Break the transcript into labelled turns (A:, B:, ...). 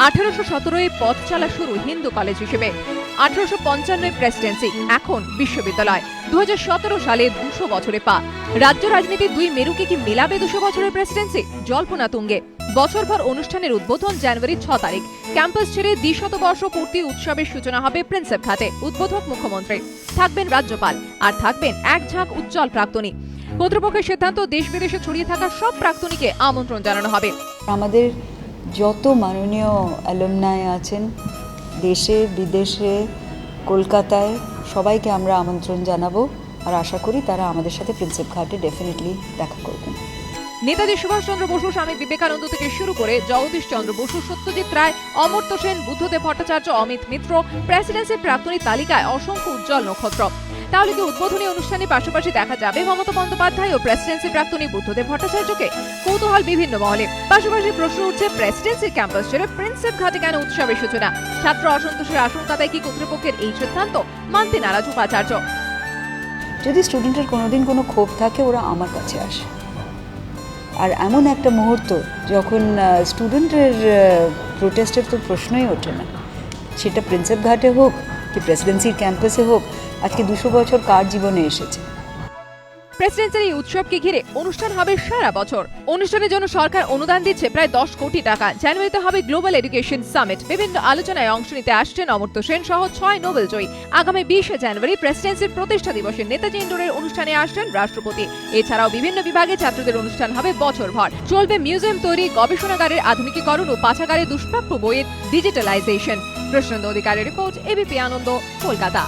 A: 1817 পথ চলা শুরু হিন্দু কলেজ হিসেবে, 1855 প্রেসিডেন্সি, এখন বিশ্ববিদ্যালয়। 2017 সালে 200 বছরে পা। রাজ্য রাজনীতির দুই মেরুকে কি মেলাবে 200 বছরের প্রেসিডেন্সি? জল্পনা তুঙ্গে। বছরভর অনুষ্ঠানের উদ্বোধন জানুয়ারি 6 তারিখ। ক্যাম্পাস ছেড়ে দ্বিশতবর্ষ পূর্তি উৎসবের সূচনা হবে প্রিন্সেপ ঘাটে। উদ্বোধক মুখ্যমন্ত্রী, থাকবেন রাজ্যপাল, আর থাকবেন এক ঝাঁক উজ্জ্বল প্রাক্তনী। কর্তৃপক্ষের সিদ্ধান্ত, দেশ বিদেশে ছড়িয়ে থাকা সব প্রাক্তনীকে আমন্ত্রণ জানানো হবে।
B: আমাদের যত মাননীয় অ্যালুমনাই আছেন দেশে বিদেশে, কলকাতায়, সবাইকে আমরা আমন্ত্রণ জানাবো, আর আশা করি তারা আমাদের সাথে প্রিন্সেপ ঘাটে ডেফিনেটলি দেখা করবেন।
A: নেতাজি সুভাষচন্দ্র বসু, স্বামী বিবেকানন্দ থেকে শুরু করে জগদীশ চন্দ্র বসু, সত্যজিৎ রায়, অমর্ত্য সেন, বুদ্ধদেব ভট্টাচার্য, অমিত মিত্র, প্রেসিডেন্সির প্রাক্তনী তালিকায় অসংখ্য উজ্জ্বল নক্ষত্র। তাহলে কি উদ্বোধনী অনুষ্ঠানের পাশাপাশি দেখা যাবে মমতা বন্দ্যোপাধ্যায় ও প্রেসিডেন্সির প্রাক্তনী বুদ্ধদেব ভট্টাচার্যকে? কৌতূহল বিভিন্ন মহলে। পাশাপাশি প্রশ্ন উঠছে, প্রেসিডেন্সির ক্যাম্পাস ছেড়ে প্রিন্সেপ ঘাটে কেন উৎসবের সূচনা? ছাত্র অসন্তোষের আশঙ্কায় কি কর্তৃপক্ষের এই সিদ্ধান্ত মানতে নারাজ উপাচার্য?
B: যদি স্টুডেন্টের কোনোদিন কোনো ক্ষোভ থাকে, ওরা আমার কাছে আসে। আর এমন একটা মুহূর্ত যখন স্টুডেন্টের প্রোটেস্টের তো প্রশ্নই ওঠে না, সেটা প্রিন্সেপ ঘাটে হোক কি প্রেসিডেন্সির ক্যাম্পাসে হোক। আজকে 200 বছর কার জীবনে এসেছে।
A: প্রেসিডেন্সির এই উৎসবকে ঘিরে অনুষ্ঠান হবে সারা বছর। অনুষ্ঠানের জন্য সরকার অনুদান দিচ্ছে প্রায় 10 কোটি টাকা। জানুয়ারিতে হবে গ্লোবাল এডুকেশন সামিট। বিভিন্ন আলোচনায় অংশ নিতে আসছেন অমর্ত্য সেন সহ 6 নোবেল জয়ী। আগামী 20 জানুয়ারি প্রেসিডেন্সির প্রতিষ্ঠা দিবসে নেতাজি ইন্ডোরের অনুষ্ঠানে আসছেন রাষ্ট্রপতি। এছাড়াও বিভিন্ন বিভাগে ছাত্রদের অনুষ্ঠান হবে বছরভর। চলবে মিউজিয়াম তৈরি, গবেষণাগারের আধুনিকীকরণ ও পাঠাগারে দুষ্প্রাপ্য বইয়ের ডিজিটালাইজেশন। প্রশান্ত অধিকারের রিপোর্ট, এবিপি আনন্দ, কলকাতা।